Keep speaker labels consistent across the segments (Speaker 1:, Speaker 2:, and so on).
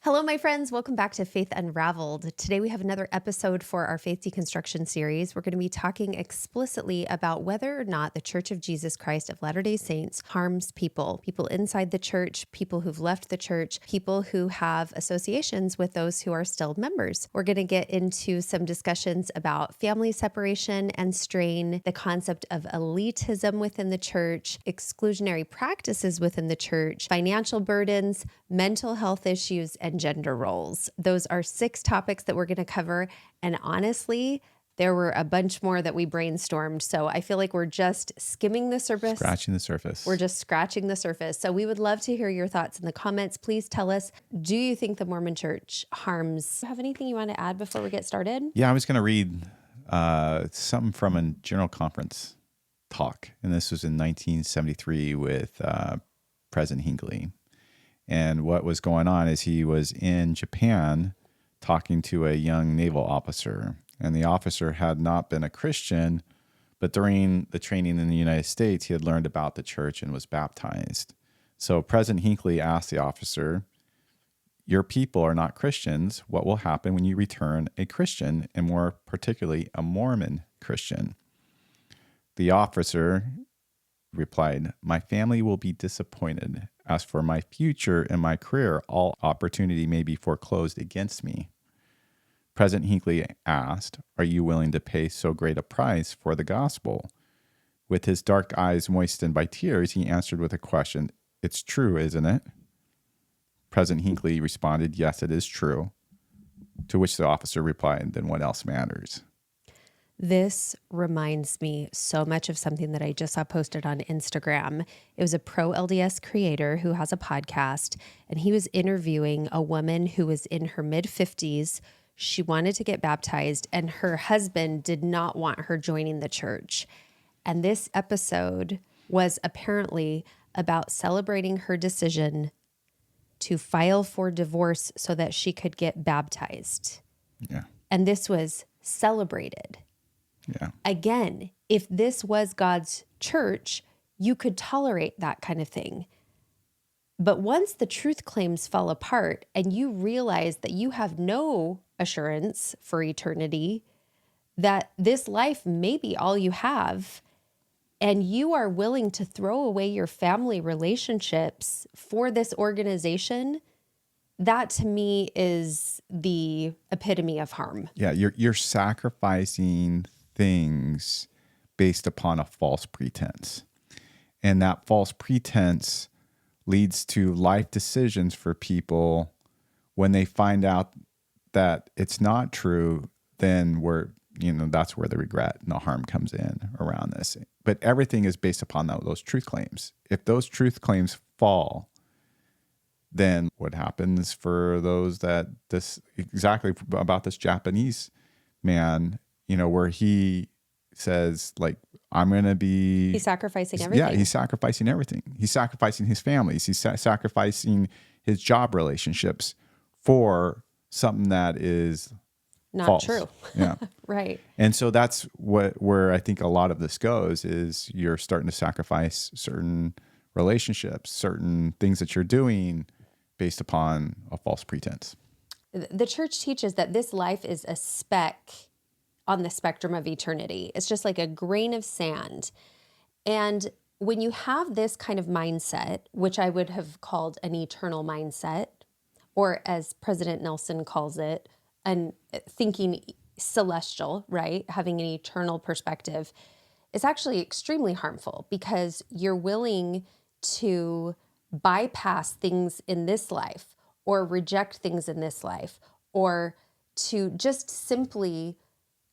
Speaker 1: Hello, my friends. Welcome back to Faith Unraveled. Today we have another episode for our Faith Deconstruction series. We're going to be talking explicitly about whether or not the Church of Jesus Christ of Latter-day Saints harms people inside the church, people who've left the church, people who have associations with those who are still members. We're going to get into some discussions about family separation and strain, the concept of elitism within the church, exclusionary practices within the church, financial burdens, mental health issues, and gender roles. Those are 6 topics that we're going to cover. And honestly, there were a bunch more that we brainstormed. So I feel like we're just skimming the surface.
Speaker 2: Scratching the surface.
Speaker 1: We're just scratching the surface. So we would love to hear your thoughts in the comments. Please tell us, do you think the Mormon Church harms? Do you have anything you want to add before we get started?
Speaker 2: Yeah, I was going to read something from a General Conference talk. And this was in 1973 with President Hinley. And what was going on is he was in Japan talking to a young naval officer. And the officer had not been a Christian, but during the training in the United States, he had learned about the church and was baptized. So President Hinley asked the officer, "Your people are not Christians. What will happen when you return a Christian, and more particularly a Mormon Christian?" The officer replied, "My family will be disappointed. As for my future and my career, all opportunity may be foreclosed against me." President Hinley asked, "Are you willing to pay so great a price for the gospel?" With his dark eyes moistened by tears, he answered with a question, "It's true, isn't it?" President Hinley responded, "Yes, it is true." To which the officer replied, "Then what else matters?"
Speaker 1: This reminds me so much of something that I just saw posted on Instagram. It was a pro LDS creator who has a podcast, and he was interviewing a woman who was in her mid-50s. She wanted to get baptized, and her husband did not want her joining the church. And this episode was apparently about celebrating her decision to file for divorce so that she could get baptized.
Speaker 2: Yeah.
Speaker 1: And this was celebrated.
Speaker 2: Yeah.
Speaker 1: Again, if this was God's church, you could tolerate that kind of thing. But once the truth claims fall apart and you realize that you have no assurance for eternity, that this life may be all you have, and you are willing to throw away your family relationships for this organization, that to me is the epitome of harm.
Speaker 2: Yeah, you're sacrificing things based upon a false pretense. And that false pretense leads to life decisions for people. When they find out that it's not true, then that's where the regret and the harm comes in around this. But everything is based upon those truth claims. If those truth claims fall, then what happens for those that exactly about this Japanese man, where he says, like, I'm going to be...
Speaker 1: He's sacrificing everything.
Speaker 2: Yeah, he's sacrificing everything. He's sacrificing his families. He's sacrificing his job relationships for something that is
Speaker 1: not
Speaker 2: false.
Speaker 1: True.
Speaker 2: Yeah.
Speaker 1: Right.
Speaker 2: And so that's where I think a lot of this goes is you're starting to sacrifice certain relationships, certain things that you're doing based upon a false pretense.
Speaker 1: The church teaches that this life is a speck on the spectrum of eternity. It's just like a grain of sand. And when you have this kind of mindset, which I would have called an eternal mindset, or as President Nelson calls it, thinking celestial, right? Having an eternal perspective, it's actually extremely harmful because you're willing to bypass things in this life or reject things in this life or to just simply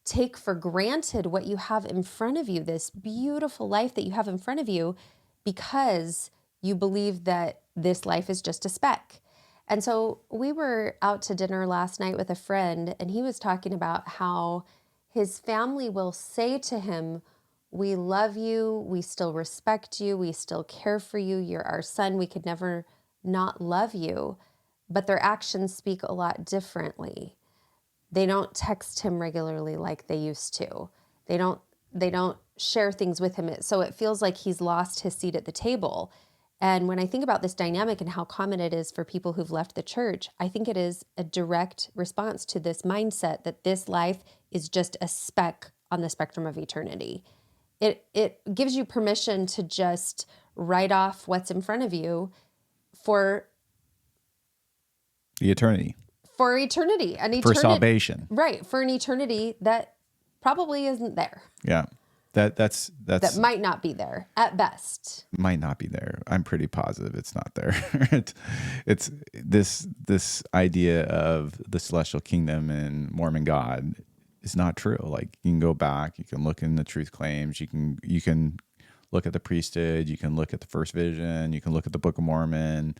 Speaker 1: take for granted what you have in front of you, this beautiful life that you have in front of you, because you believe that this life is just a speck. And so we were out to dinner last night with a friend, and he was talking about how his family will say to him, "We love you, we still respect you, we still care for you, you're our son, we could never not love you," but their actions speak a lot differently. They don't text him regularly like they used to. They don't share things with him. So it feels like he's lost his seat at the table. And when I think about this dynamic and how common it is for people who've left the church, I think it is a direct response to this mindset that this life is just a speck on the spectrum of eternity. It gives you permission to just write off what's in front of you for
Speaker 2: The eternity.
Speaker 1: For eternity.
Speaker 2: For salvation.
Speaker 1: Right. For an eternity that probably isn't there.
Speaker 2: Yeah. That
Speaker 1: might not be there at best.
Speaker 2: Might not be there. I'm pretty positive it's not there. it's this idea of the celestial kingdom and Mormon God is not true. Like, you can go back, you can look in the truth claims, you can look at the priesthood, you can look at the first vision, you can look at the Book of Mormon,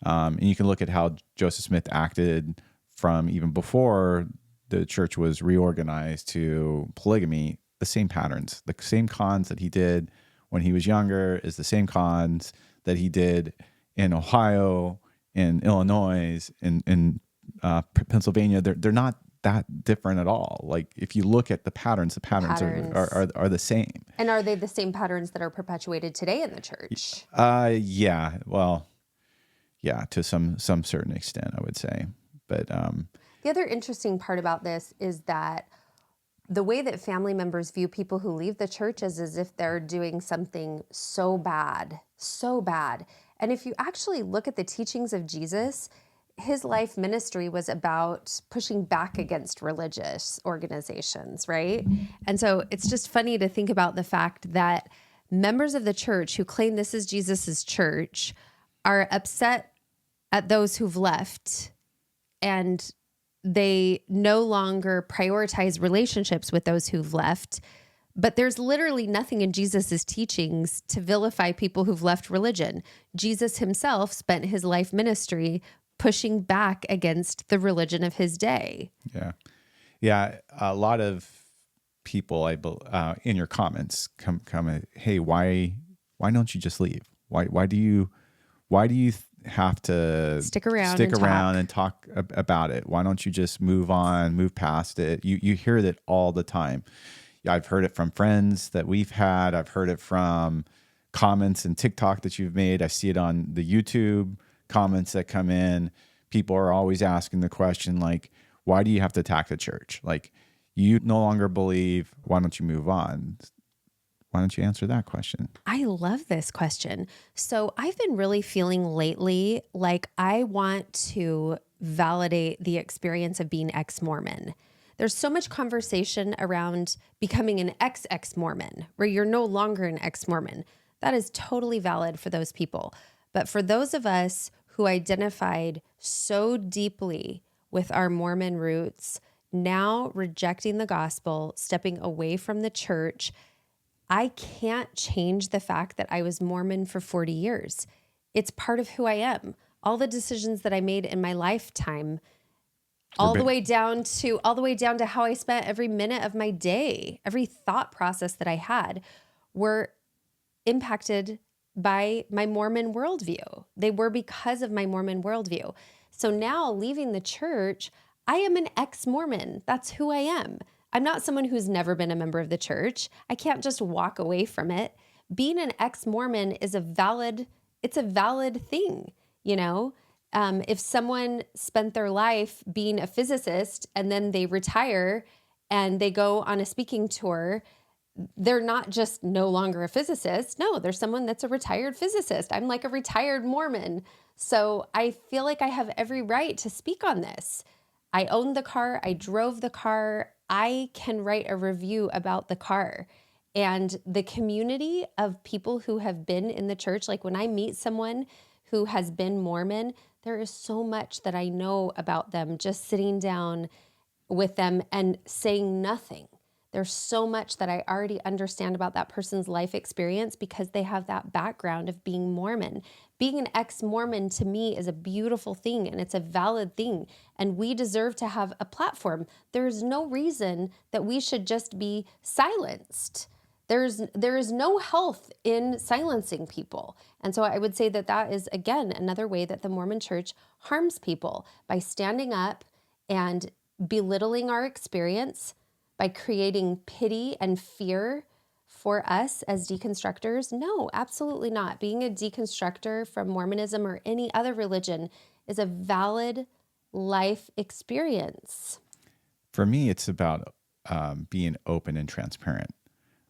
Speaker 2: and you can look at how Joseph Smith acted from even before the church was reorganized to polygamy. The same patterns, the same cons that he did when he was younger is the same cons that he did in Ohio, in Illinois, in Pennsylvania. They're not that different at all. Like, if you look at the patterns are the same.
Speaker 1: And are they the same patterns that are perpetuated today in the church?
Speaker 2: Yeah. Well, yeah, to some certain extent, I would say. But
Speaker 1: the other interesting part about this is that the way that family members view people who leave the church is as if they're doing something so bad. And if you actually look at the teachings of Jesus, his life ministry was about pushing back against religious organizations, right? And so it's just funny to think about the fact that members of the church who claim this is Jesus's church are upset at those who've left, and they no longer prioritize relationships with those who've left. But there's literally nothing in Jesus's teachings to vilify people who've left religion. Jesus himself spent his life ministry pushing back against the religion of his day.
Speaker 2: Yeah. A lot of people, in your comments, come, hey, why don't you just leave? Why do you have to
Speaker 1: stick around
Speaker 2: and talk about it? Why don't you just move on, move past it? You hear that all the time. I've heard it from friends that we've had. I've heard it from comments and TikTok that you've made. I see it on the YouTube comments that come in. People are always asking the question, like, why do you have to attack the church? Like, you no longer believe, why don't you move on? Why don't you answer that question?
Speaker 1: I love this question. So I've been really feeling lately like I want to validate the experience of being Ex Mormon. There's so much conversation around becoming an ex Mormon, where you're no longer an Ex Mormon. That is totally valid for those people. But for those of us who identified so deeply with our Mormon roots, now rejecting the gospel, stepping away from the church, I can't change the fact that I was Mormon for 40 years. It's part of who I am. All the decisions that I made in my lifetime, all the way down to how I spent every minute of my day, every thought process that I had, were impacted by my Mormon worldview. They were because of my Mormon worldview. So now, leaving the church, I am an ex-Mormon. That's who I am. I'm not someone who's never been a member of the church. I can't just walk away from it. Being an ex-Mormon is a valid thing, you know? If someone spent their life being a physicist and then they retire and they go on a speaking tour, they're not just no longer a physicist. No, they're someone that's a retired physicist. I'm like a retired Mormon. So I feel like I have every right to speak on this. I owned the car. I drove the car. I can write a review about the car. And the community of people who have been in the church, like when I meet someone who has been Mormon, there is so much that I know about them just sitting down with them and saying nothing. There's so much that I already understand about that person's life experience because they have that background of being Mormon. Being an ex-Mormon to me is a beautiful thing and it's a valid thing. And we deserve to have a platform. There is no reason that we should just be silenced. There is no health in silencing people. And so I would say that that is, again, another way that the Mormon church harms people by standing up and belittling our experience, by creating pity and fear For us as deconstructors, no, absolutely not. Being a deconstructor from Mormonism or any other religion is a valid life experience.
Speaker 2: For me, it's about being open and transparent.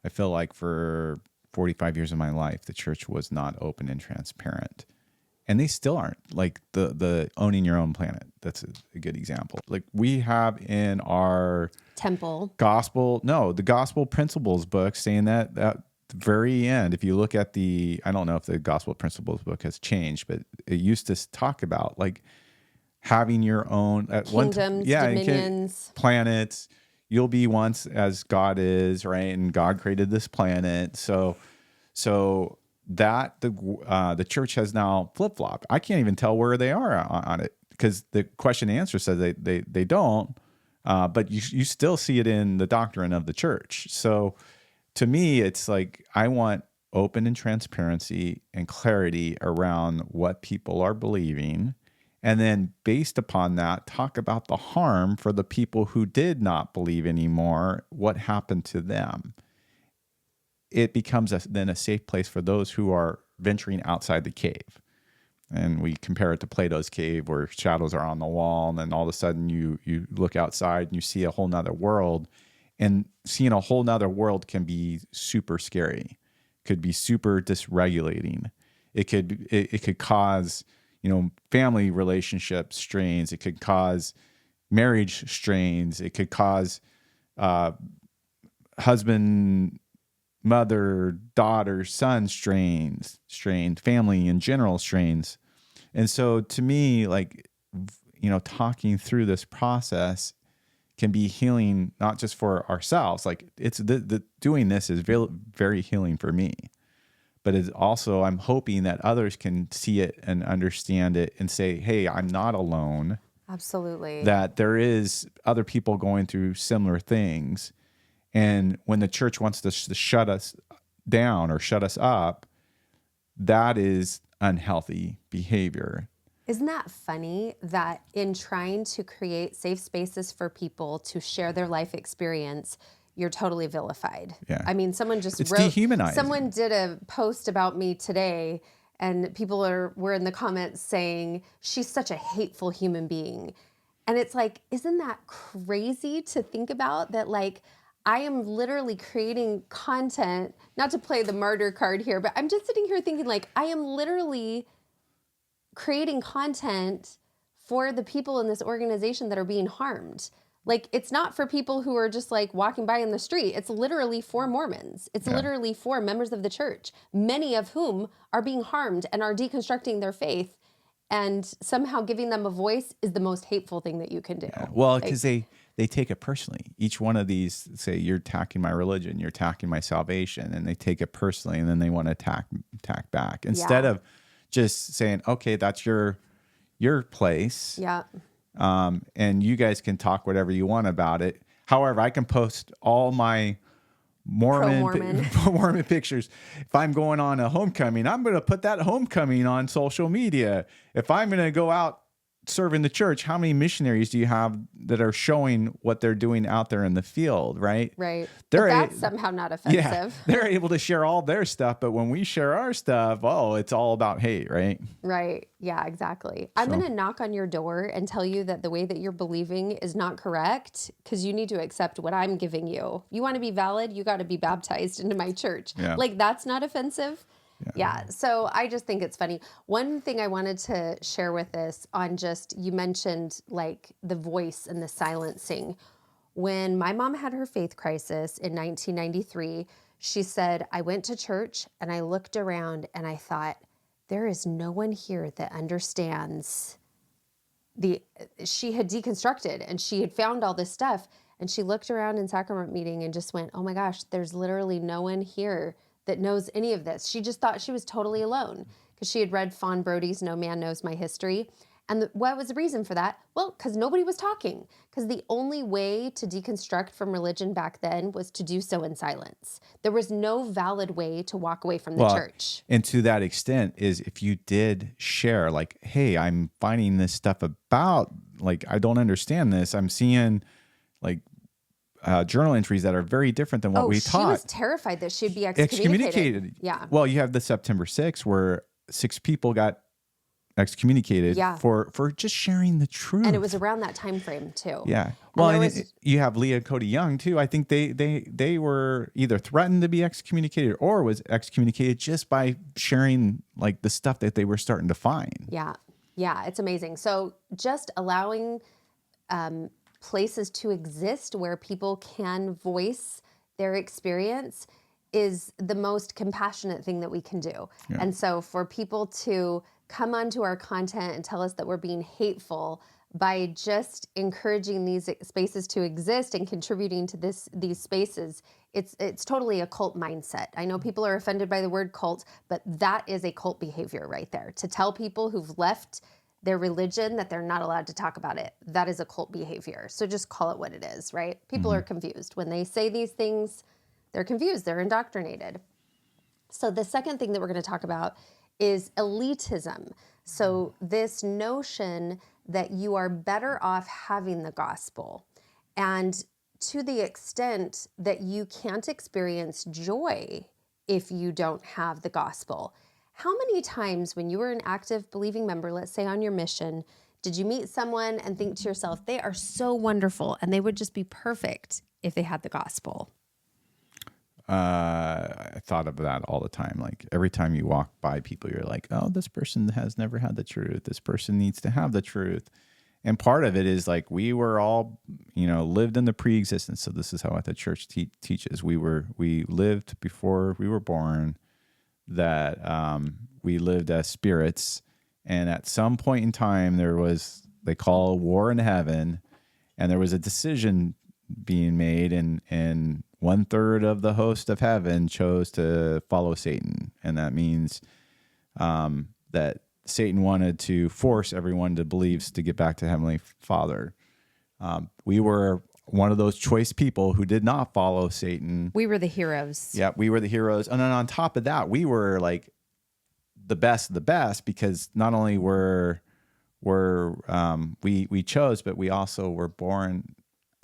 Speaker 2: I feel like for 45 years of my life, the church was not open and transparent. And they still aren't. Like the owning your own planet. That's a good example. Like we have in our
Speaker 1: Temple.
Speaker 2: the gospel principles book saying that at the very end, if you look at I don't know if the gospel principles book has changed, but it used to talk about like having your own
Speaker 1: Kingdoms, dominions,
Speaker 2: planets. You'll be once as God is, right? And God created this planet. So that the church has now flip-flopped. I can't even tell where they are on it because the question and answer says they don't, but you still see it in the doctrine of the church. So to me, it's like I want open and transparency and clarity around what people are believing. And then based upon that, talk about the harm for the people who did not believe anymore, what happened to them. It becomes then a safe place for those who are venturing outside the cave. And we compare it to Plato's cave where shadows are on the wall. And then all of a sudden you look outside and you see a whole nother world. And seeing a whole nother world can be super scary, could be super dysregulating. It could cause, family relationship strains. It could cause marriage strains. It could cause husband, mother, daughter, son strained, family in general strains. And so to me, like, talking through this process can be healing, not just for ourselves. Like it's doing this is very, very healing for me, but it's also, I'm hoping that others can see it and understand it and say, hey, I'm not alone.
Speaker 1: Absolutely.
Speaker 2: That there is other people going through similar things. And when the church wants to shut us down or shut us up, that is unhealthy behavior.
Speaker 1: Isn't that funny that in trying to create safe spaces for people to share their life experience, you're totally vilified?
Speaker 2: Yeah.
Speaker 1: I mean, someone just
Speaker 2: it's
Speaker 1: wrote,
Speaker 2: dehumanizing.
Speaker 1: Someone did a post about me today, and people were in the comments saying, she's such a hateful human being. And it's like, isn't that crazy to think about that? Like, I am literally creating content, not to play the martyr card here, but I'm just sitting here thinking like, I am literally creating content for the people in this organization that are being harmed. Like, it's not for people who are just like walking by in the street. It's literally for Mormons. It's literally for members of the church, many of whom are being harmed and are deconstructing their faith. And somehow giving them a voice is the most hateful thing that you can do.
Speaker 2: Yeah. Well, because they take it personally. Each one of these say, you're attacking my religion, you're attacking my salvation, and they take it personally, and then they want to attack back instead of just saying, okay, that's your place.
Speaker 1: Yeah.
Speaker 2: And you guys can talk whatever you want about it. However, I can post all my Mormon pictures. If I'm going on a homecoming, I'm going to put that homecoming on social media. If I'm going to go out serving the church, how many missionaries do you have that are showing what they're doing out there in the field, right?
Speaker 1: Right. But that's somehow not offensive.
Speaker 2: Yeah, they're able to share all their stuff, but when we share our stuff, it's all about hate, right?
Speaker 1: Right. Yeah, exactly. I'm going to knock on your door and tell you that the way that you're believing is not correct because you need to accept what I'm giving you. You want to be valid, you got to be baptized into my church.
Speaker 2: Yeah.
Speaker 1: Like, that's not offensive. Yeah. So I just think it's funny. One thing I wanted to share with this on you mentioned like the voice and the silencing. When my mom had her faith crisis in 1993, she said, I went to church and I looked around and I thought, there is no one here that understands she had deconstructed and she had found all this stuff. And she looked around in sacrament meeting and just went, oh my gosh, there's literally no one here that knows any of this. She just thought she was totally alone because she had read Fawn Brody's No Man Knows My History. And what was the reason for that? Well, because nobody was talking. Because the only way to deconstruct from religion back then was to do so in silence. There was no valid way to walk away from the church.
Speaker 2: And to that extent is if you did share, like, hey, I'm finding this stuff about, like, I don't understand this. I'm seeing, like, journal entries that are very different than what we
Speaker 1: She was
Speaker 2: taught.
Speaker 1: terrified that she'd be excommunicated. Yeah.
Speaker 2: Well, you have the September 6th where 6 people got excommunicated for just sharing the truth.
Speaker 1: And it was around that time frame too.
Speaker 2: Yeah. Well, and you have Leah and Cody Young too. I think they were either threatened to be excommunicated or was excommunicated just by sharing like the stuff that they were starting to find.
Speaker 1: Yeah. Yeah. It's amazing. So just allowing places to exist where people can voice their experience is the most compassionate thing that we can do. Yeah. And so for people to come onto our content and tell us that we're being hateful by just encouraging these spaces to exist and contributing to these spaces, it's totally a cult mindset. I know people are offended by the word cult, but that is a cult behavior right there. To tell people who've left their religion that they're not allowed to talk about it, that is a cult behavior. So just call it what it is, right? People are confused. When they say these things, they're confused, they're indoctrinated. So the second thing that we're going to talk about is elitism. So this notion that you are better off having the gospel, and to the extent that you can't experience joy if you don't have the gospel. How many times when you were an active believing member, let's say on your mission, did you meet someone and think to yourself, they are so wonderful and they would just be perfect if they had the gospel?
Speaker 2: I thought of that all the time. Like every time you walk by people, you're like, oh, this person has never had the truth. This person needs to have the truth. And part of it is like we were all, lived in the pre-existence. So this is how the church teaches. We lived before we were born, that we lived as spirits. And at some point in time, they call war in heaven, and there was a decision being made, and 1/3 of the host of heaven chose to follow Satan. And that means that Satan wanted to force everyone to believe to get back to Heavenly Father. We were one of those choice people who did not follow Satan.
Speaker 1: We were the heroes.
Speaker 2: Yeah, we were the heroes. And then on top of that, we were like the best of the best, because not only were we chose, but we also were born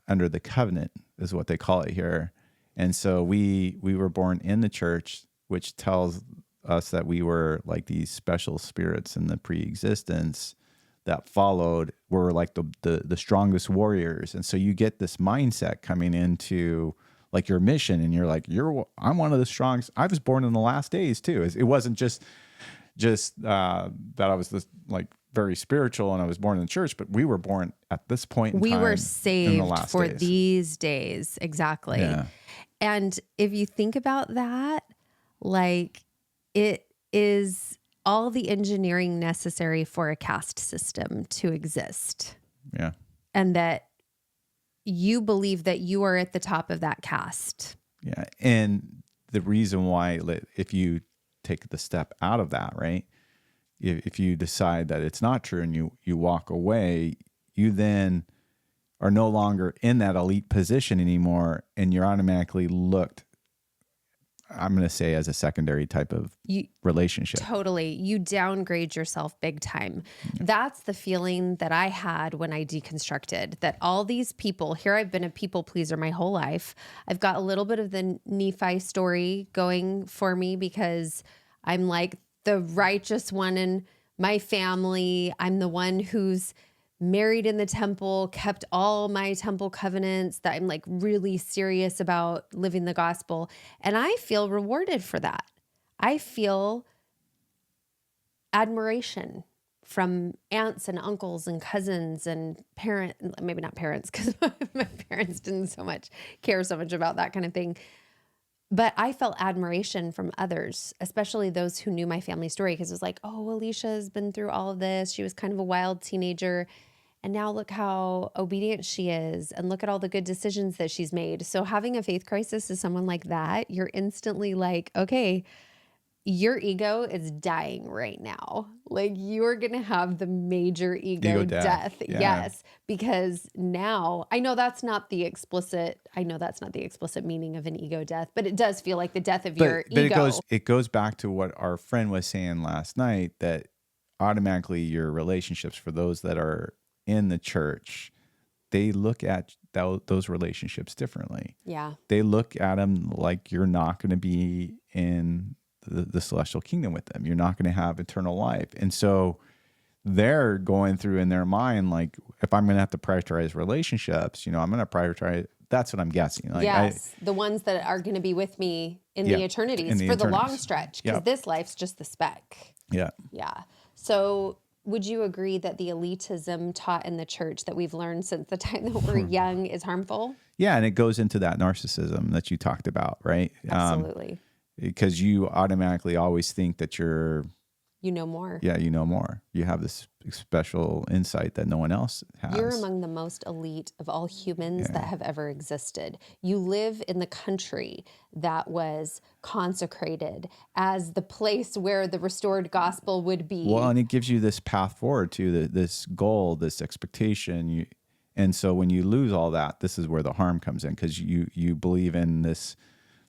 Speaker 2: under the covenant, is what they call it here. And so we were born in the church, which tells us that we were like these special spirits in the pre-existence that were like the strongest warriors. And so you get this mindset coming into like your mission, and you're like, I'm one of the strongest. I was born in the last days too. It wasn't just that I was this like very spiritual and I was born in the church, but we were born at this point in time.
Speaker 1: We were saved for
Speaker 2: days.
Speaker 1: These days. Exactly. Yeah. And if you think about that, like it is all the engineering necessary for a caste system to exist.
Speaker 2: Yeah.
Speaker 1: And that you believe that you are at the top of that caste.
Speaker 2: Yeah. And the reason why, if you take the step out of that, right? If you decide that it's not true and you walk away, you then are no longer in that elite position anymore, and you're automatically looked, I'm going to say, as a secondary type of relationship.
Speaker 1: Totally. You downgrade yourself big time. Yeah. That's the feeling that I had when I deconstructed, that all these people here, I've been a people pleaser my whole life. I've got a little bit of the Nephi story going for me because I'm like the righteous one in my family. I'm the one who's married in the temple, kept all my temple covenants, that I'm like really serious about living the gospel. And I feel rewarded for that. I feel admiration from aunts and uncles and cousins and maybe not parents, because my parents didn't care so much about that kind of thing. But I felt admiration from others, especially those who knew my family story, because it was like, oh, Alicia's been through all of this. She was kind of a wild teenager. And now look how obedient she is, and look at all the good decisions that she's made. So having a faith crisis is someone like that. You're instantly like, okay, your ego is dying right now. Like you're going to have the major ego death. Yeah. Yes. Because now I know that's not the explicit meaning of an ego death, but it does feel like the death of your ego.
Speaker 2: It goes back to what our friend was saying last night, that automatically your relationships, for those that are in the church, they look at those relationships differently.
Speaker 1: Yeah.
Speaker 2: They look at them like you're not going to be in the celestial kingdom with them. You're not going to have eternal life. And so they're going through in their mind, like, if I'm going to have to prioritize relationships, I'm going to prioritize. That's what I'm guessing. Like,
Speaker 1: yes. The ones that are going to be with me in the eternities for the long stretch, because this life's just the speck.
Speaker 2: Yeah.
Speaker 1: Yeah. So would you agree that the elitism taught in the church that we've learned since the time that we're young is harmful?
Speaker 2: Yeah. And it goes into that narcissism that you talked about, right?
Speaker 1: Absolutely.
Speaker 2: Because you automatically always think that you're,
Speaker 1: you know more.
Speaker 2: Yeah, you know more. You have this special insight that no one else has.
Speaker 1: You're among the most elite of all humans that have ever existed. You live in the country that was consecrated as the place where the restored gospel would be.
Speaker 2: Well, and it gives you this path forward to this goal, this expectation. And so when you lose all that, this is where the harm comes in, because you believe in this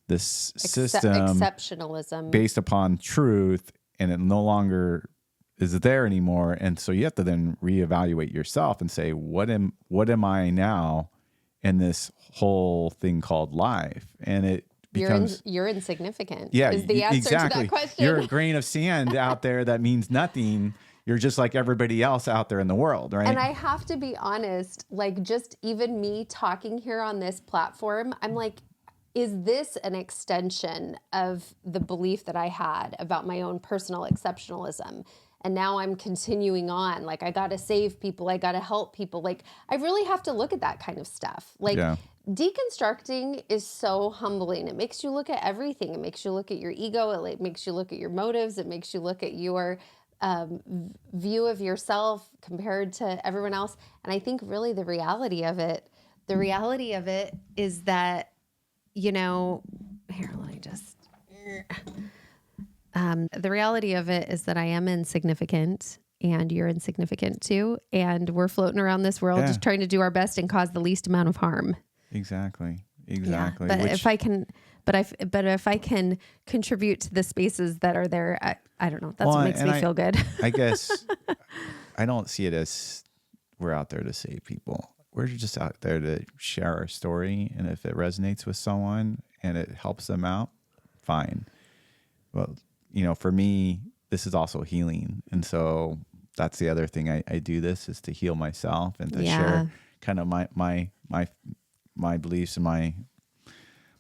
Speaker 2: system,
Speaker 1: exceptionalism
Speaker 2: based upon truth, and it no longer is there anymore. And so you have to then reevaluate yourself and say, what am I now in this whole thing called life? And it becomes
Speaker 1: you're insignificant.
Speaker 2: Yeah,
Speaker 1: is the answer
Speaker 2: exactly.
Speaker 1: to that question.
Speaker 2: You're a grain of sand out there that means nothing. You're just like everybody else out there in the world, right?
Speaker 1: And I have to be honest, like, just even me talking here on this platform, I'm like, is this an extension of the belief that I had about my own personal exceptionalism? And now I'm continuing on. Like, I got to save people. I got to help people. Like, I really have to look at that kind of stuff. Like, deconstructing is so humbling. It makes you look at everything. It makes you look at your ego. It makes you look at your motives. It makes you look at your view of yourself compared to everyone else. And I think really the reality of it is that, here, let me just... the reality of it is that I am insignificant and you're insignificant too. And we're floating around this world just trying to do our best and cause the least amount of harm.
Speaker 2: Exactly.
Speaker 1: Yeah. But if I can contribute to the spaces that are there, I don't know. That's what makes me feel good.
Speaker 2: I guess I don't see it as we're out there to save people. We're just out there to share our story. And if it resonates with someone and it helps them out, fine. Well, for me, this is also healing. And so that's the other thing I do this is to heal myself and to share kind of my beliefs and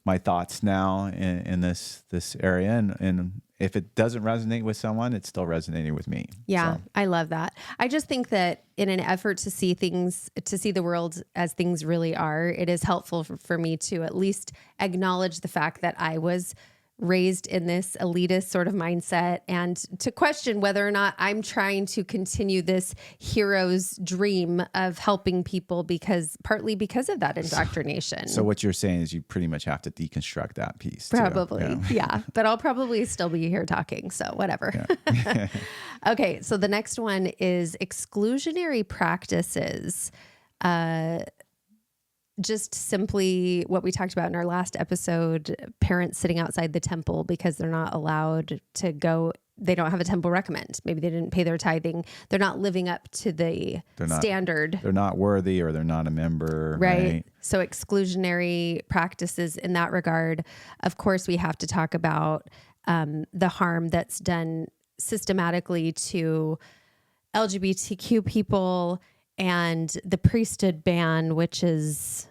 Speaker 2: my thoughts now in this area. And if it doesn't resonate with someone, it's still resonating with me.
Speaker 1: Yeah,
Speaker 2: so.
Speaker 1: I love that. I just think that in an effort to see the world as things really are, it is helpful for me to at least acknowledge the fact that I was raised in this elitist sort of mindset and to question whether or not I'm trying to continue this hero's dream of helping people partly because of that indoctrination.
Speaker 2: So what you're saying is you pretty much have to deconstruct that piece.
Speaker 1: Probably. Yeah. But I'll probably still be here talking. So whatever. Yeah. Okay. So the next one is exclusionary practices. Just simply what we talked about in our last episode, parents sitting outside the temple because they're not allowed to go. They don't have a temple recommend. Maybe they didn't pay their tithing. They're not living up to the standard.
Speaker 2: They're not worthy or they're not a member. Right.
Speaker 1: So exclusionary practices in that regard. Of course, we have to talk about the harm that's done systematically to LGBTQ people and the priesthood ban, which is,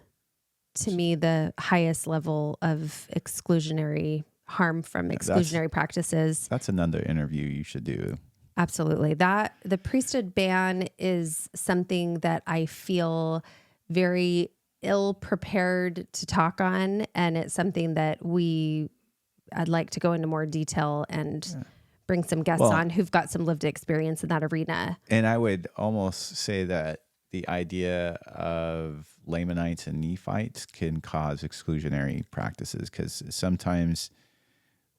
Speaker 1: to me, the highest level of exclusionary harm from exclusionary practices.
Speaker 2: That's another interview you should do.
Speaker 1: Absolutely. The priesthood ban is something that I feel very ill prepared to talk on. And it's something that I'd like to go into more detail and bring some guests on who've got some lived experience in that arena.
Speaker 2: And I would almost say that the idea of Lamanites and Nephites can cause exclusionary practices, because sometimes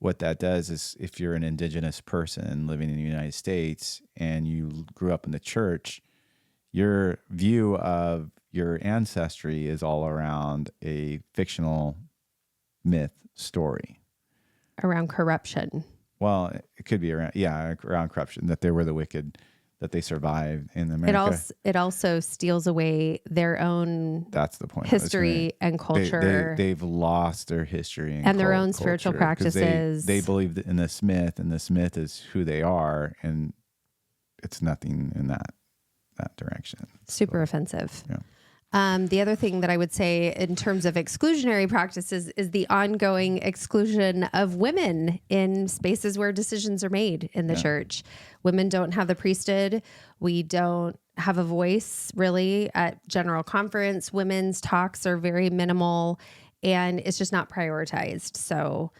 Speaker 2: what that does is if you're an indigenous person living in the United States and you grew up in the church, your view of your ancestry is all around a fictional myth story.
Speaker 1: Around corruption.
Speaker 2: Well, it could be around corruption, that they were the wicked that they survived in
Speaker 1: It
Speaker 2: America.
Speaker 1: also steals away their own
Speaker 2: That's the point.
Speaker 1: history and culture.
Speaker 2: They've lost their history
Speaker 1: and their own spiritual
Speaker 2: culture, 'cause
Speaker 1: practices.
Speaker 2: They believed in the Smith, and the Smith is who they are, and it's nothing in that direction.
Speaker 1: Super offensive.
Speaker 2: Yeah.
Speaker 1: The other thing that I would say in terms of exclusionary practices is the ongoing exclusion of women in spaces where decisions are made in the church. Women don't have the priesthood. We don't have a voice really at general conference. Women's talks are very minimal and it's just not prioritized. So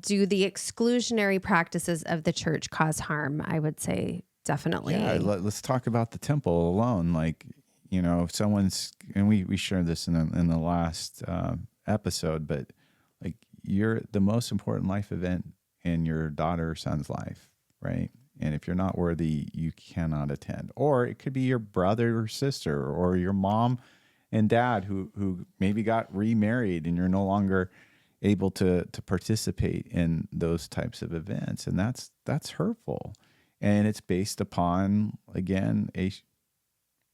Speaker 1: do the exclusionary practices of the church cause harm? I would say definitely.
Speaker 2: Yeah, let's talk about the temple alone. Like, you know, if someone's, and we shared this in the last episode, but like you're the most important life event in your daughter or son's life, right? And if you're not worthy, you cannot attend. Or it could be your brother or sister, or your mom and dad who maybe got remarried, and you're no longer able to participate in those types of events, and that's hurtful, and it's based upon, again, a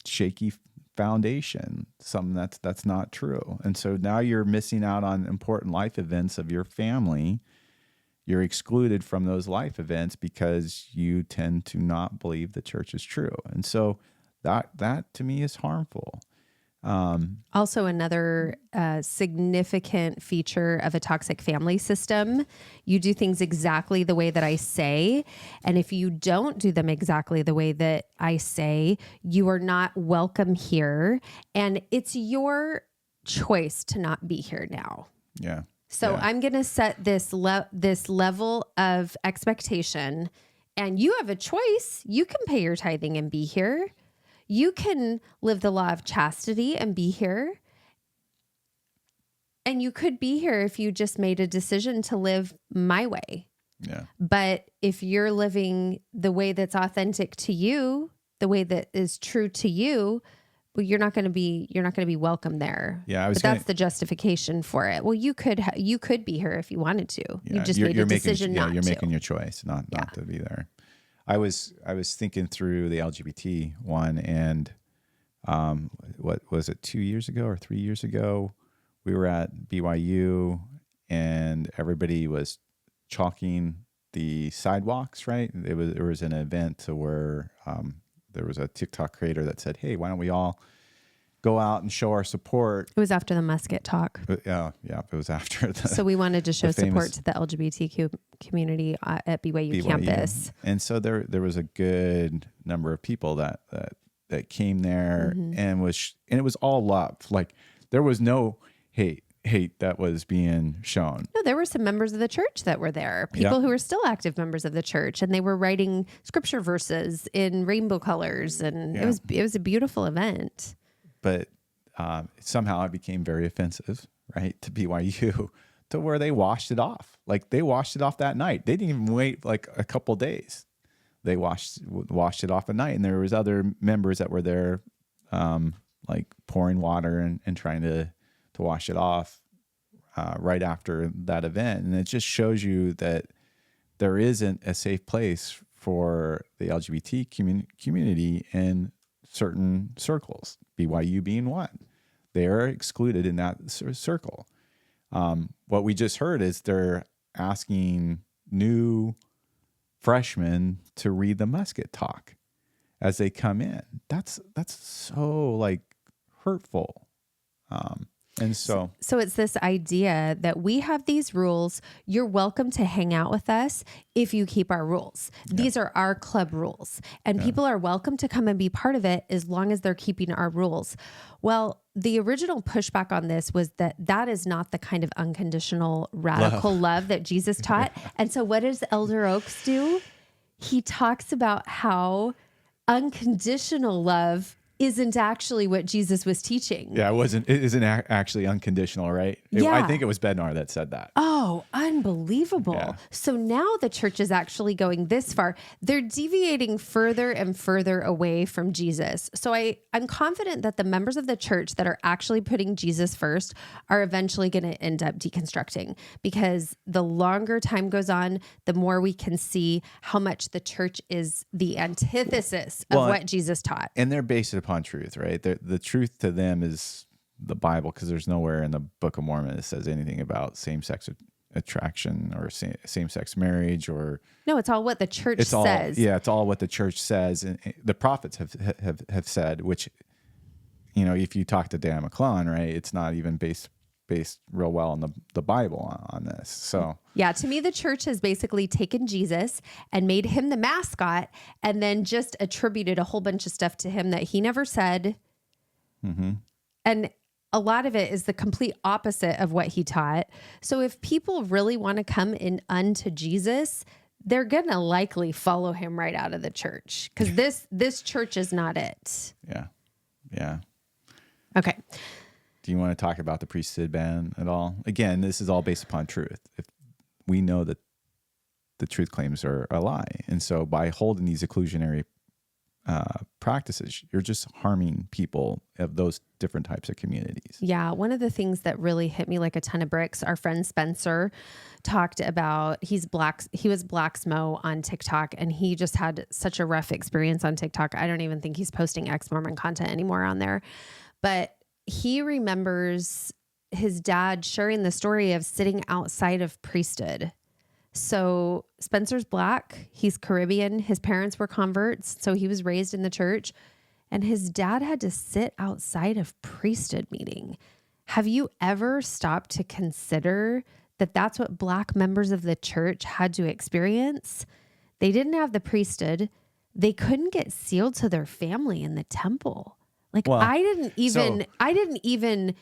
Speaker 2: shaky foundation, something that's not true. And so now you're missing out on important life events of your family. You're excluded from those life events because you tend to not believe the church is true. And so that to me is harmful.
Speaker 1: Also, another significant feature of a toxic family system, you do things exactly the way that I say. And if you don't do them exactly the way that I say, you are not welcome here. And it's your choice to not be here now.
Speaker 2: Yeah.
Speaker 1: So I'm going to set this level of expectation, and you have a choice. You can pay your tithing and be here. You can live the law of chastity and be here. And you could be here if you just made a decision to live my way.
Speaker 2: Yeah.
Speaker 1: But if you're living the way that's authentic to you, the way that is true to you, well, you're not going to be welcome there.
Speaker 2: Yeah,
Speaker 1: that's the justification for it. Well, you could be here if you wanted to.
Speaker 2: Yeah,
Speaker 1: you just made a decision not to.
Speaker 2: You're making your choice not to be there. I was thinking through the LGBT one, and what was it, 2 years ago or 3 years ago? We were at BYU, and everybody was chalking the sidewalks. Right, there was an event to where there was a TikTok creator that said, "Hey, why don't we all go out and show our support?"
Speaker 1: It was after the musket talk.
Speaker 2: But it was after.
Speaker 1: So we wanted to show support to the LGBTQ community at BYU campus.
Speaker 2: And so there was a good number of people that came there, and it was all love. Like there was no hate that was being shown.
Speaker 1: No, there were some members of the church that were there, people who were still active members of the church, and they were writing scripture verses in rainbow colors, and it was a beautiful event.
Speaker 2: But somehow it became very offensive, right, to BYU, to where they washed it off. Like they washed it off that night. They didn't even wait like a couple days. They washed it off at night, and there was other members that were there, like pouring water and trying to wash it off right after that event. And it just shows you that there isn't a safe place for the LGBT community in certain circles, BYU being one. They're excluded in that circle. What we just heard is they're asking new freshmen to read the musket talk as they come in. That's so like hurtful. And so
Speaker 1: it's this idea that we have these rules. You're welcome to hang out with us if you keep our rules. These are our club rules, and people are welcome to come and be part of it as long as they're keeping our rules. Well, the original pushback on this was that is not the kind of unconditional, radical love that Jesus taught. And so what does Elder Oaks do? He talks about how unconditional love isn't actually what Jesus was teaching.
Speaker 2: Yeah, it isn't actually unconditional, right?
Speaker 1: Yeah.
Speaker 2: I think it was Bednar that said that.
Speaker 1: Oh, unbelievable.
Speaker 2: Yeah.
Speaker 1: So now the church is actually going this far. They're deviating further and further away from Jesus. So I'm confident that the members of the church that are actually putting Jesus first are eventually going to end up deconstructing, because the longer time goes on, the more we can see how much the church is the antithesis of what Jesus taught.
Speaker 2: And they're based upon truth, right? The truth to them is the Bible, because there's nowhere in the Book of Mormon that says anything about same-sex attraction or same-sex marriage, or
Speaker 1: no, it's all what the church says.
Speaker 2: It's all what the church says, and the prophets have said. Which, if you talk to Dan McClellan, right, it's not even based real well on the Bible on this. So
Speaker 1: yeah, to me, the church has basically taken Jesus and made him the mascot, and then just attributed a whole bunch of stuff to him that he never said.
Speaker 2: Mm-hmm.
Speaker 1: And a lot of it is the complete opposite of what he taught. So if people really want to come in unto Jesus, they're going to likely follow him right out of the church, because this church is not it.
Speaker 2: Yeah. Yeah.
Speaker 1: Okay.
Speaker 2: Do you want to talk about the priesthood ban at all? Again, this is all based upon truth. If we know that the truth claims are a lie. And so by holding these exclusionary practices, you're just harming people of those different types of communities.
Speaker 1: Yeah. One of the things that really hit me like a ton of bricks, our friend Spencer talked about, he was Black Smo on TikTok, and he just had such a rough experience on TikTok. I don't even think he's posting Ex Mormon content anymore on there, but he remembers his dad sharing the story of sitting outside of priesthood. So Spencer's Black, he's Caribbean. His parents were converts, so he was raised in the church, and his dad had to sit outside of priesthood meeting. Have you ever stopped to consider that that's what Black members of the church had to experience? They didn't have the priesthood. They couldn't get sealed to their family in the temple. Like, well, I didn't even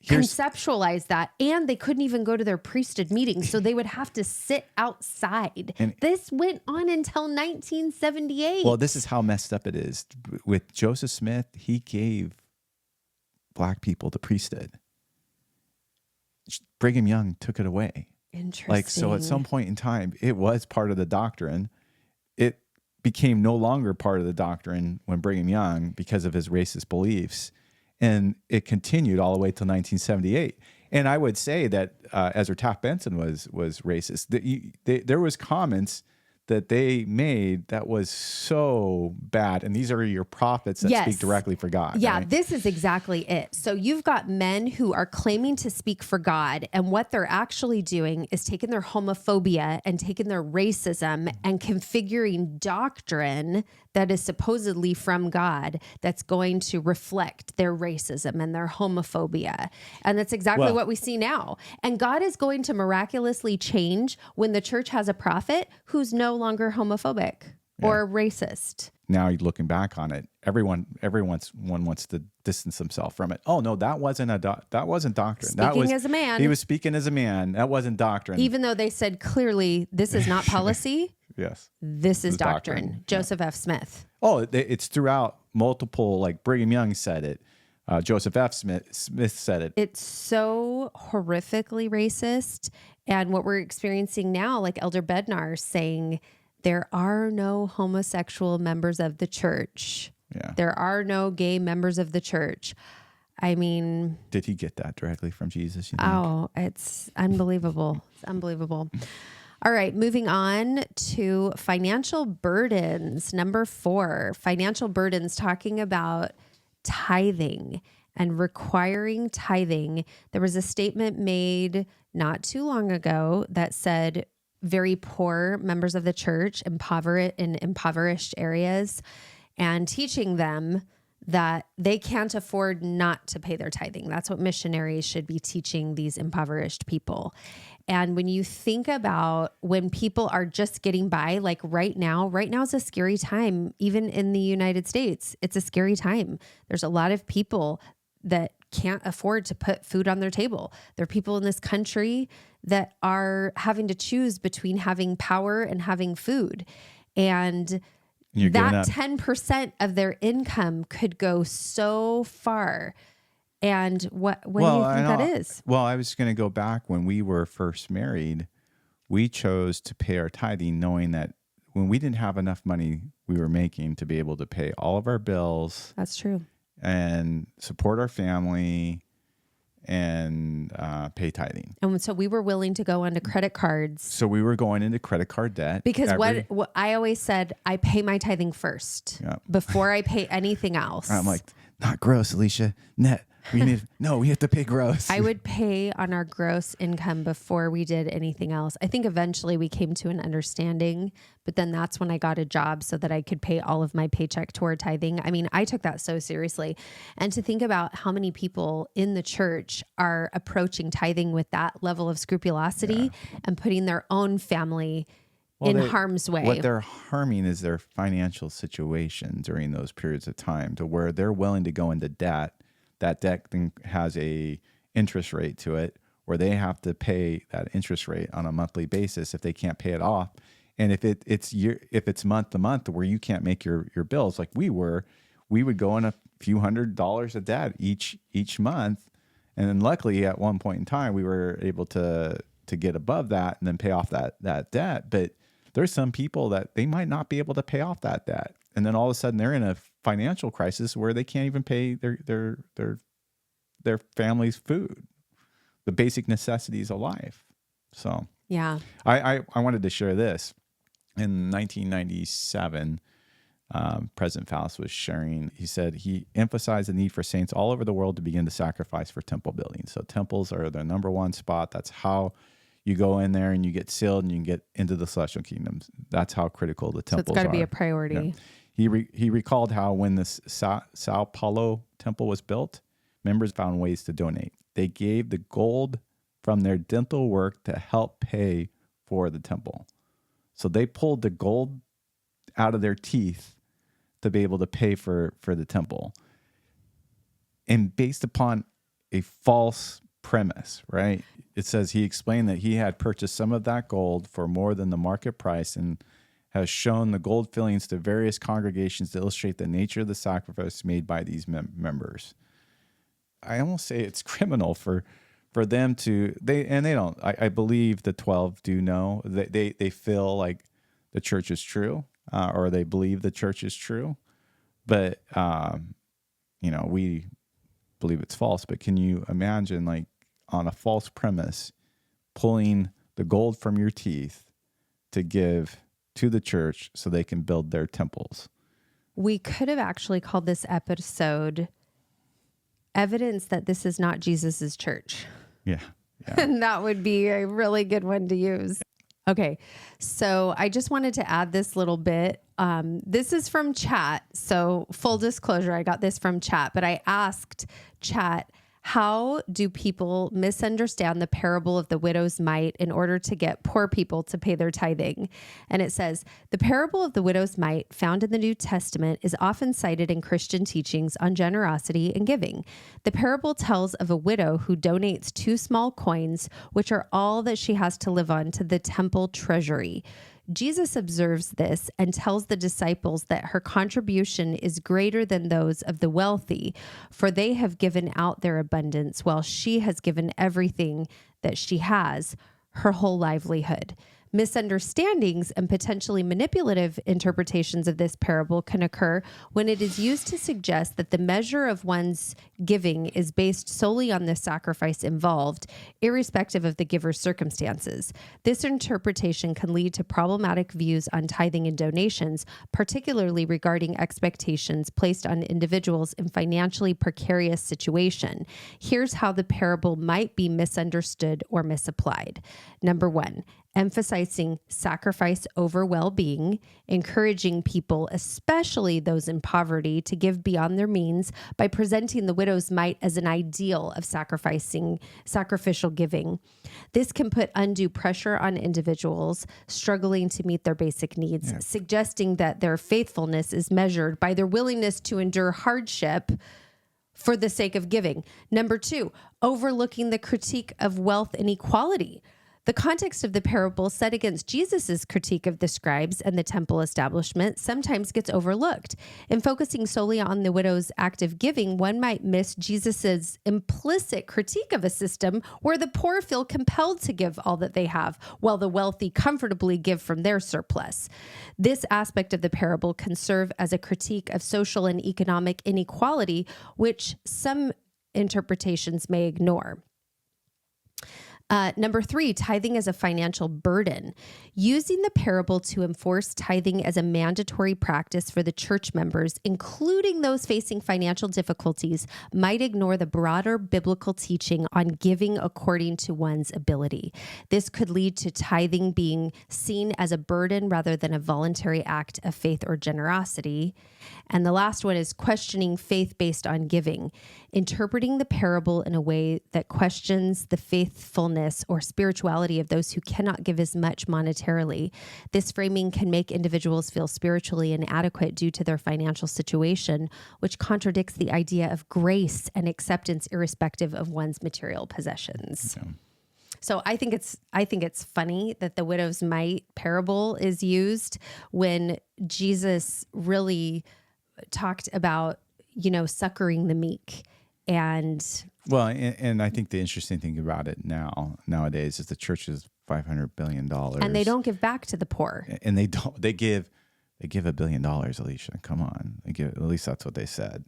Speaker 1: conceptualize that. And they couldn't even go to their priesthood meetings. So they would have to sit outside. And this went on until 1978.
Speaker 2: Well, this is how messed up it is. With Joseph Smith, he gave Black people the priesthood. Brigham Young took it away.
Speaker 1: Interesting.
Speaker 2: So at some point in time, it was part of the doctrine. It became no longer part of the doctrine when Brigham Young, because of his racist beliefs, and it continued all the way till 1978. And I would say that Ezra Taft Benson was racist. There was comments that they made that was so bad. And these are your prophets that speak directly for God.
Speaker 1: Yeah,
Speaker 2: right?
Speaker 1: This is exactly it. So you've got men who are claiming to speak for God, and what they're actually doing is taking their homophobia and taking their racism and configuring doctrine that is supposedly from God that's going to reflect their racism and their homophobia. And that's exactly what we see now. And God is going to miraculously change when the church has a prophet who's no longer homophobic or racist.
Speaker 2: Now you're looking back on it, everyone wants to distance themselves from it. Oh no, that wasn't doctrine.
Speaker 1: Speaking as a man.
Speaker 2: He was speaking as a man. That wasn't doctrine.
Speaker 1: Even though they said clearly, this is not policy.
Speaker 2: Yes.
Speaker 1: This is doctrine. Joseph F. Smith.
Speaker 2: Oh, it's throughout multiple, like Brigham Young said it. Joseph F. Smith said it.
Speaker 1: It's so horrifically racist. And what we're experiencing now, like Elder Bednar saying, there are no homosexual members of the church.
Speaker 2: Yeah.
Speaker 1: There are no gay members of the church. I mean...
Speaker 2: Did he get that directly from Jesus, you think?
Speaker 1: Oh, it's unbelievable. It's unbelievable. All right, moving on to financial burdens. Number 4, financial burdens, talking about tithing and requiring tithing. There was a statement made not too long ago that said very poor members of the church, in impoverished areas, and teaching them that they can't afford not to pay their tithing. That's what missionaries should be teaching these impoverished people. And when you think about when people are just getting by, like right now is a scary time. Even in the United States, it's a scary time. There's a lot of people that can't afford to put food on their table. There are people in this country that are having to choose between having power and having food. And
Speaker 2: You're giving
Speaker 1: that
Speaker 2: up.
Speaker 1: 10% of their income could go so far. And what do you think that is?
Speaker 2: Well, I was going to go back when we were first married. We chose to pay our tithing knowing that when we didn't have enough money we were making to be able to pay all of our bills.
Speaker 1: That's true.
Speaker 2: And support our family and pay tithing.
Speaker 1: And so we were willing to go onto credit cards.
Speaker 2: So we were going into credit card debt.
Speaker 1: Because what I always said, I pay my tithing first before I pay anything else.
Speaker 2: I'm like, not gross, Alicia, net. We have to pay gross.
Speaker 1: I would pay on our gross income before we did anything else. I think eventually we came to an understanding, but then that's when I got a job so that I could pay all of my paycheck toward tithing. I mean, I took that so seriously. And to think about how many people in the church are approaching tithing with that level of scrupulosity and putting their own family in harm's way.
Speaker 2: What they're harming is their financial situation during those periods of time to where they're willing to go into debt. That debt then has a interest rate to it where they have to pay that interest rate on a monthly basis if they can't pay it off. And if it's month to month where you can't make your bills like we would go in a few $100s of debt each month. And then luckily at one point in time, we were able to get above that and then pay off that debt. But there's some people that they might not be able to pay off that debt. And then all of a sudden they're in a financial crisis where they can't even pay their family's food, the basic necessities of life. So
Speaker 1: yeah,
Speaker 2: I wanted to share this. In 1997, President Faust was sharing. He said he emphasized the need for saints all over the world to begin to sacrifice for temple building. So temples are the number one spot. That's how you go in there and you get sealed and you can get into the celestial kingdoms. That's how critical the temples are.
Speaker 1: So it's got to be a priority.
Speaker 2: Yeah. He recalled how when the Sao Paulo temple was built, members found ways to donate. They gave the gold from their dental work to help pay for the temple. So they pulled the gold out of their teeth to be able to pay for the temple. And based upon a false premise, right? It says he explained that he had purchased some of that gold for more than the market price and has shown the gold fillings to various congregations to illustrate the nature of the sacrifice made by these members. I almost say it's criminal for them to, they don't, I believe the 12 do know, they feel like the church is true, or they believe the church is true, but, we believe it's false. But can you imagine, like, on a false premise, pulling the gold from your teeth to give to the church so they can build their temples?
Speaker 1: We could have actually called this episode Evidence That This Is Not Jesus's Church.
Speaker 2: Yeah.
Speaker 1: And that would be a really good one to use. Okay. So I just wanted to add this little bit. This is from chat. So full disclosure, I got this from chat, but I asked chat, how do people misunderstand the parable of the widow's mite in order to get poor people to pay their tithing? And it says, the parable of the widow's mite found in the New Testament is often cited in Christian teachings on generosity and giving. The parable tells of a widow who donates 2 small coins, which are all that she has to live on, to the temple treasury. Jesus observes this and tells the disciples that her contribution is greater than those of the wealthy, for they have given out their abundance, while she has given everything that she has, her whole livelihood. Misunderstandings and potentially manipulative interpretations of this parable can occur when it is used to suggest that the measure of one's giving is based solely on the sacrifice involved, irrespective of the giver's circumstances. This interpretation can lead to problematic views on tithing and donations, particularly regarding expectations placed on individuals in financially precarious situation. Here's how the parable might be misunderstood or misapplied. Number 1, emphasizing sacrifice over well-being, encouraging people, especially those in poverty, to give beyond their means by presenting the widow's mite as an ideal of sacrificial giving. This can put undue pressure on individuals struggling to meet their basic needs, suggesting that their faithfulness is measured by their willingness to endure hardship for the sake of giving. Number 2, overlooking the critique of wealth inequality. The context of the parable set against Jesus's critique of the scribes and the temple establishment sometimes gets overlooked. In focusing solely on the widow's act of giving, one might miss Jesus's implicit critique of a system where the poor feel compelled to give all that they have, while the wealthy comfortably give from their surplus. This aspect of the parable can serve as a critique of social and economic inequality, which some interpretations may ignore. Number 3, tithing as a financial burden. Using the parable to enforce tithing as a mandatory practice for the church members, including those facing financial difficulties, might ignore the broader biblical teaching on giving according to one's ability. This could lead to tithing being seen as a burden rather than a voluntary act of faith or generosity. And the last one is questioning faith based on giving. Interpreting the parable in a way that questions the faithfulness or spirituality of those who cannot give as much monetarily. This framing can make individuals feel spiritually inadequate due to their financial situation, which contradicts the idea of grace and acceptance irrespective of one's material possessions. Okay. So I think it's funny that the widow's mite parable is used when Jesus really talked about, succoring the meek. And
Speaker 2: I think the interesting thing about it nowadays is the church is $500 billion,
Speaker 1: and they don't give back to the poor.
Speaker 2: And they give $1 billion, Alicia. Come on, at least that's what they said.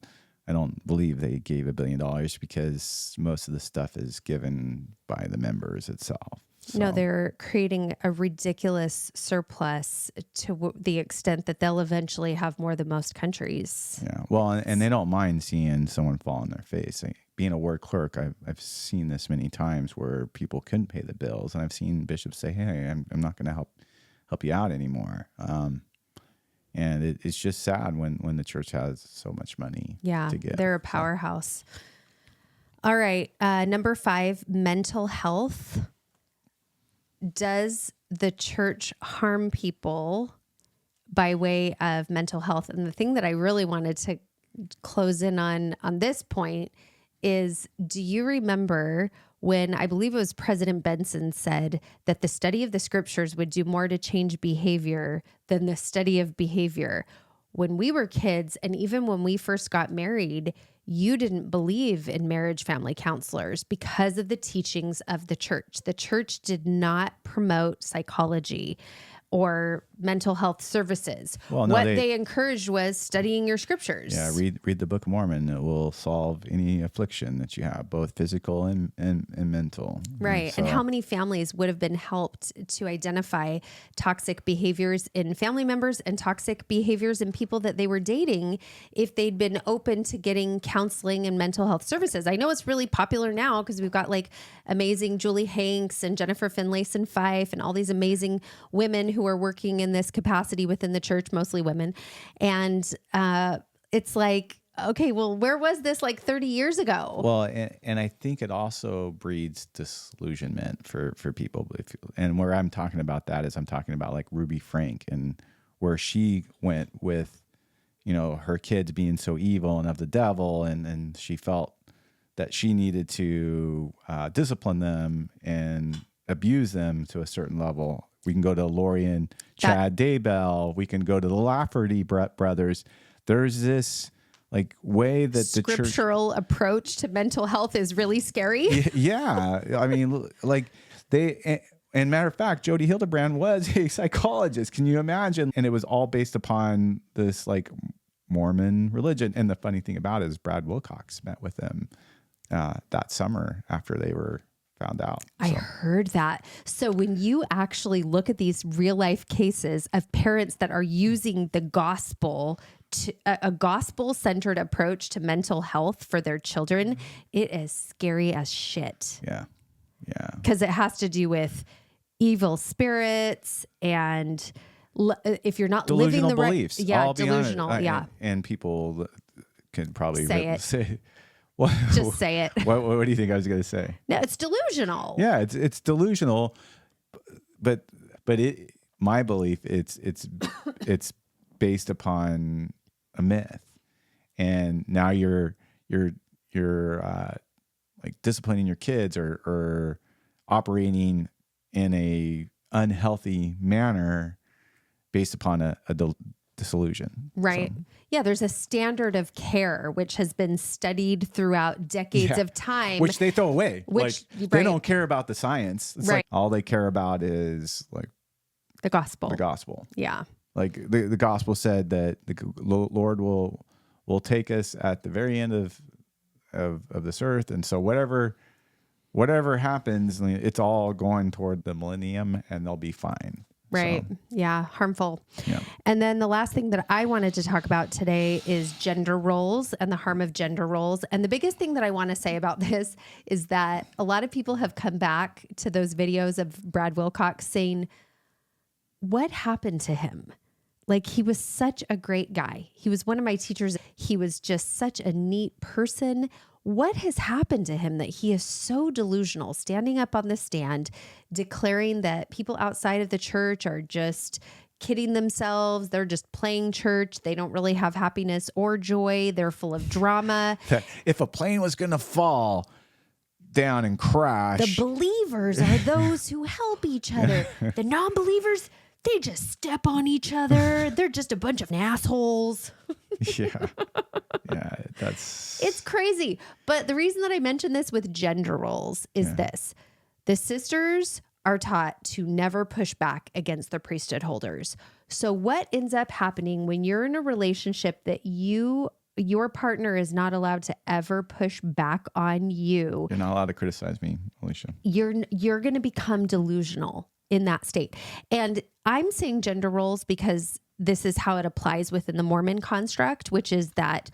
Speaker 2: I don't believe they gave $1 billion because most of the stuff is given by the members itself. So.
Speaker 1: No, they're creating a ridiculous surplus to the extent that they'll eventually have more than most countries.
Speaker 2: Yeah, well, and they don't mind seeing someone fall on their face. Being a ward clerk, I've seen this many times where people couldn't pay the bills, and I've seen bishops say, "Hey, I'm not going to help you out anymore." And it's just sad when the church has so much money.
Speaker 1: Yeah,
Speaker 2: to give.
Speaker 1: They're a powerhouse. All right, number 5, mental health. Does the church harm people by way of mental health? And the thing that I really wanted to close in on this point is, do you remember when I believe it was President Benson said that the study of the scriptures would do more to change behavior than the study of behavior? When we were kids, and even when we first got married, you didn't believe in marriage family counselors because of the teachings of the church. The church did not promote psychology or mental health services. Well, no, what they encouraged was studying your scriptures.
Speaker 2: Yeah, read the Book of Mormon. It will solve any affliction that you have, both physical and mental.
Speaker 1: Right. And how many families would have been helped to identify toxic behaviors in family members and toxic behaviors in people that they were dating if they'd been open to getting counseling and mental health services? I know it's really popular now because we've got like amazing Julie Hanks and Jennifer Finlayson Fife and all these amazing women who are working in this capacity within the church, mostly women. And it's like, okay, well, where was this like 30 years ago?
Speaker 2: Well, and I think it also breeds disillusionment for people. And where I'm talking about that is I'm talking about like Ruby Frank, and where she went with, her kids being so evil and of the devil. And she felt that she needed to discipline them and abuse them to a certain level. We can go to Lori and Chad Daybell. We can go to the Lafferty brothers. There's this like way that the
Speaker 1: scriptural approach to mental health is really scary.
Speaker 2: Yeah. I mean, like and matter of fact, Jody Hildebrand was a psychologist. Can you imagine? And it was all based upon this like Mormon religion. And the funny thing about it is Brad Wilcox met with them that summer after they were found out.
Speaker 1: I heard that. So when you actually look at these real life cases of parents that are using the gospel to a gospel centered approach to mental health for their children, it is scary as shit.
Speaker 2: Yeah. Yeah.
Speaker 1: Because it has to do with evil spirits and if you're not
Speaker 2: delusional
Speaker 1: living the
Speaker 2: beliefs.
Speaker 1: right, yeah, delusional. Yeah.
Speaker 2: And people can probably
Speaker 1: say
Speaker 2: what,
Speaker 1: just say it.
Speaker 2: What do you think I was going to say?
Speaker 1: No, it's delusional.
Speaker 2: Yeah, it's delusional, but my belief it's based upon a myth, and now you're like disciplining your kids or operating in a unhealthy manner based upon a disillusion.
Speaker 1: Right.
Speaker 2: So,
Speaker 1: Yeah, there's a standard of care which has been studied throughout decades of time.
Speaker 2: which they throw away.
Speaker 1: Which,
Speaker 2: they don't care about the science. It's like all they care about is like
Speaker 1: the gospel.
Speaker 2: The gospel.
Speaker 1: Yeah.
Speaker 2: Like the gospel said that the Lord will take us at the very end of this earth, and so whatever happens, it's all going toward the millennium, and they'll be fine.
Speaker 1: Right.
Speaker 2: So,
Speaker 1: yeah. Harmful.
Speaker 2: Yeah.
Speaker 1: And then the last thing that I wanted to talk about today is gender roles and the harm of gender roles. And the biggest thing that I want to say about this is that a lot of people have come back to those videos of Brad Wilcox saying, what happened to him? Like, he was such a great guy. He was one of my teachers. He was just such a neat person. What has happened to him that he is so delusional, standing up on the stand, declaring that people outside of the church are just kidding themselves. They're just playing church. They don't really have happiness or joy. They're full of drama.
Speaker 2: If a plane was going to fall down and crash,
Speaker 1: the believers are those who help each other. The non-believers, they just step on each other. They're just a bunch of assholes.
Speaker 2: Yeah. Yeah,
Speaker 1: it's crazy. But the reason that I mention this with gender roles is this. The sisters are taught to never push back against the priesthood holders. So what ends up happening when you're in a relationship that your partner is not allowed to ever push back on you?
Speaker 2: You're not allowed to criticize me, Alicia.
Speaker 1: You're going to become delusional in that state. And I'm saying gender roles because this is how it applies within the Mormon construct, which is that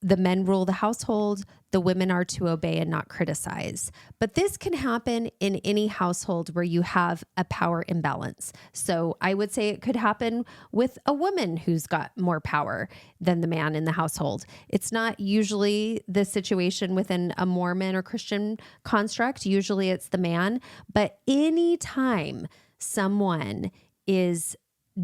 Speaker 1: the men rule the household, the women are to obey and not criticize. But this can happen in any household where you have a power imbalance. So I would say it could happen with a woman who's got more power than the man in the household. It's not usually the situation within a Mormon or Christian construct. Usually it's the man. But anytime someone is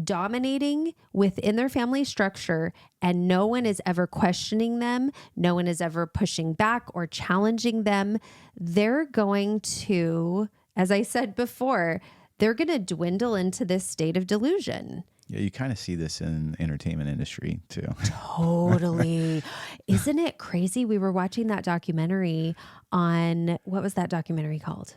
Speaker 1: dominating within their family structure and no one is ever questioning them, no one is ever pushing back or challenging them, they're going to, as I said before, they're going to dwindle into this state of delusion.
Speaker 2: Yeah, you kind of see this in the entertainment industry too.
Speaker 1: Totally. Isn't it crazy? We were watching that documentary on, what was that documentary called?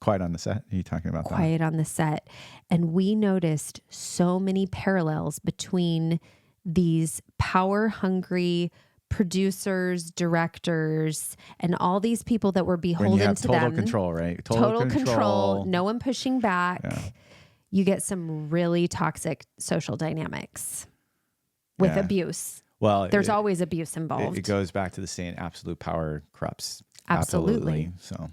Speaker 2: Quiet on the Set. Are you talking about
Speaker 1: Quiet on the Set. And we noticed so many parallels between these power-hungry producers, directors, and all these people that were beholden to them.
Speaker 2: Total control, right?
Speaker 1: Total control. No one pushing back. Yeah. You get some really toxic social dynamics with abuse.
Speaker 2: Well,
Speaker 1: there's always abuse involved.
Speaker 2: It goes back to the saying, absolute power corrupts.
Speaker 1: Absolutely.
Speaker 2: So.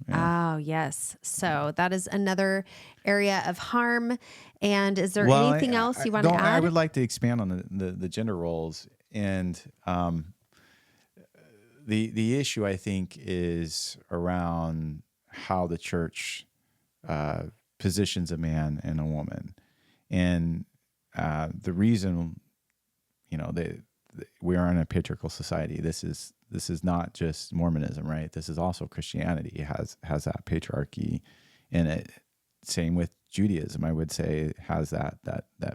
Speaker 1: Yeah. Oh, yes. So that is another area of harm. And is there anything else you want to add?
Speaker 2: I would like to expand on the gender roles. And the issue, I think, is around how the church positions a man and a woman. And the reason, we are in a patriarchal society. This is not just Mormonism, right? This is also Christianity. It has that patriarchy in it. Same with Judaism, I would say, it has that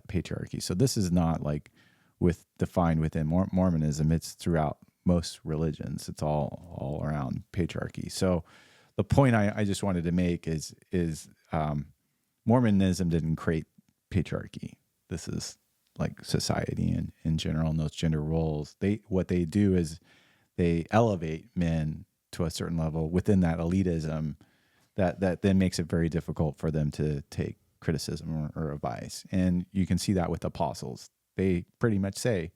Speaker 2: patriarchy. So this is not like defined within Mormonism. It's throughout most religions. It's all around patriarchy. So the point I just wanted to make is Mormonism didn't create patriarchy. This is like society in general, and those gender roles. What they do is they elevate men to a certain level within that elitism that then makes it very difficult for them to take criticism or advice. And you can see that with apostles. They pretty much say,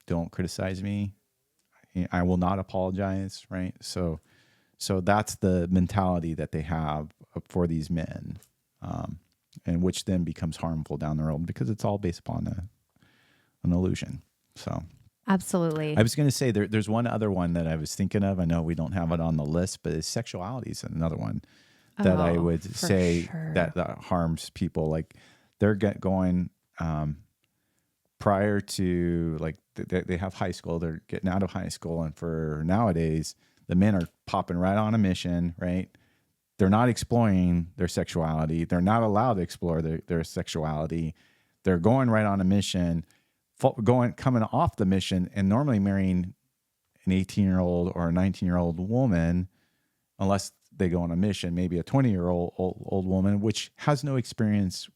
Speaker 2: don't criticize me. I will not apologize, right? So that's the mentality that they have for these men, and which then becomes harmful down the road because it's all based upon an illusion. So
Speaker 1: absolutely.
Speaker 2: I was going to say there's one other one that I was thinking of. I know we don't have it on the list, but sexuality is another one that I would say that harms people. Like they're going prior to, like, they have high school, they're getting out of high school. And for nowadays, the men are popping right on a mission, right? They're not exploring their sexuality. They're not allowed to explore their sexuality. They're going right on a mission, coming off the mission, and normally marrying an 18-year-old or a 19-year-old woman, unless they go on a mission, maybe a 20-year-old woman, which has no experience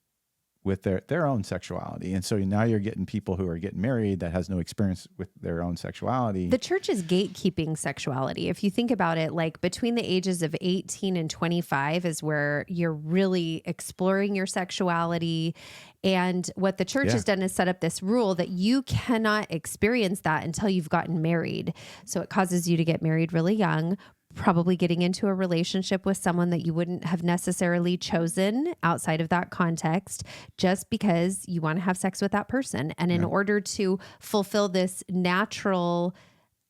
Speaker 2: with their own sexuality. And so now you're getting people who are getting married that has no experience with their own sexuality.
Speaker 1: The church is gatekeeping sexuality. If you think about it, like between the ages of 18 and 25 is where you're really exploring your sexuality. And what the church has done is set up this rule that you cannot experience that until you've gotten married. So it causes you to get married really young, probably getting into a relationship with someone that you wouldn't have necessarily chosen outside of that context, just because you want to have sex with that person. And in order to fulfill this natural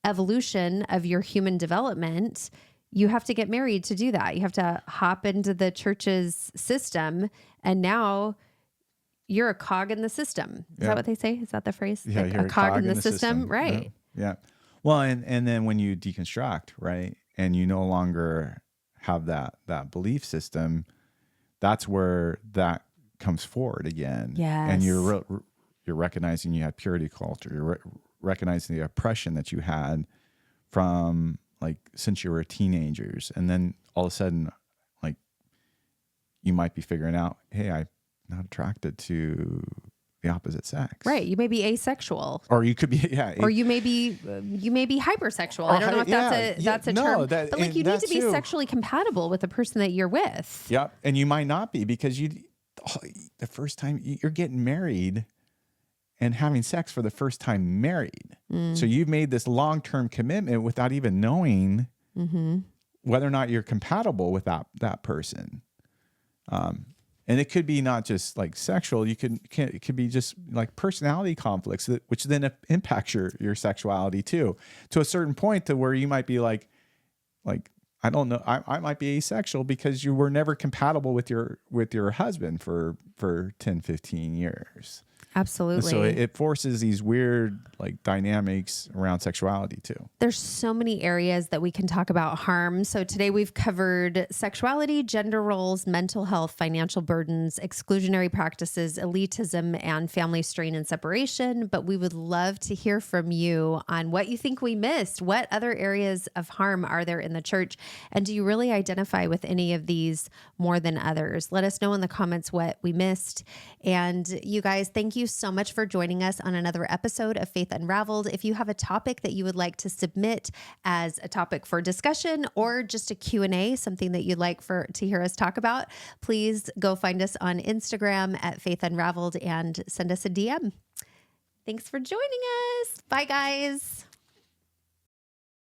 Speaker 1: evolution of your human development, you have to get married to do that. You have to hop into the church's system, and now you're a cog in the system. Is that what they say? Is that the phrase?
Speaker 2: Yeah,
Speaker 1: like
Speaker 2: you're
Speaker 1: a cog in the system. Right.
Speaker 2: Yeah. Well, and then when you deconstruct, right, and you no longer have that belief system, that's where that comes forward again.
Speaker 1: Yes.
Speaker 2: And you're recognizing you had purity culture. You're recognizing the oppression that you had from like since you were teenagers, and then all of a sudden, like you might be figuring out, hey, I'm not attracted to the opposite sex.
Speaker 1: Right. You may be asexual.
Speaker 2: Or you could be,
Speaker 1: Or you may be hypersexual. I don't know if that's a term. But like you need to be sexually compatible with the person that you're with.
Speaker 2: Yep. And you might not be because the first time you're getting married and having sex for the first time married. So you've made this long-term commitment without even knowing whether or not you're compatible with that person. And it could be not just like sexual. It could be just like personality conflicts, which then impacts your sexuality too, to a certain point to where you might be like I don't know, I might be asexual because you were never compatible with your husband for 10, 15 years.
Speaker 1: Absolutely.
Speaker 2: And so it forces these weird like dynamics around sexuality too.
Speaker 1: There's so many areas that we can talk about harm. So today we've covered sexuality, gender roles, mental health, financial burdens, exclusionary practices, elitism, and family strain and separation. But we would love to hear from you on what you think we missed. What other areas of harm are there in the church? And do you really identify with any of these more than others? Let us know in the comments what we missed. And you guys, thank you so much for joining us on another episode of Faith Unraveled. If you have a topic that you would like to submit as a topic for discussion or just a Q&A, something that you'd like to hear us talk about, please go find us on Instagram at Faith Unraveled and send us a DM. Thanks for joining us. Bye, guys.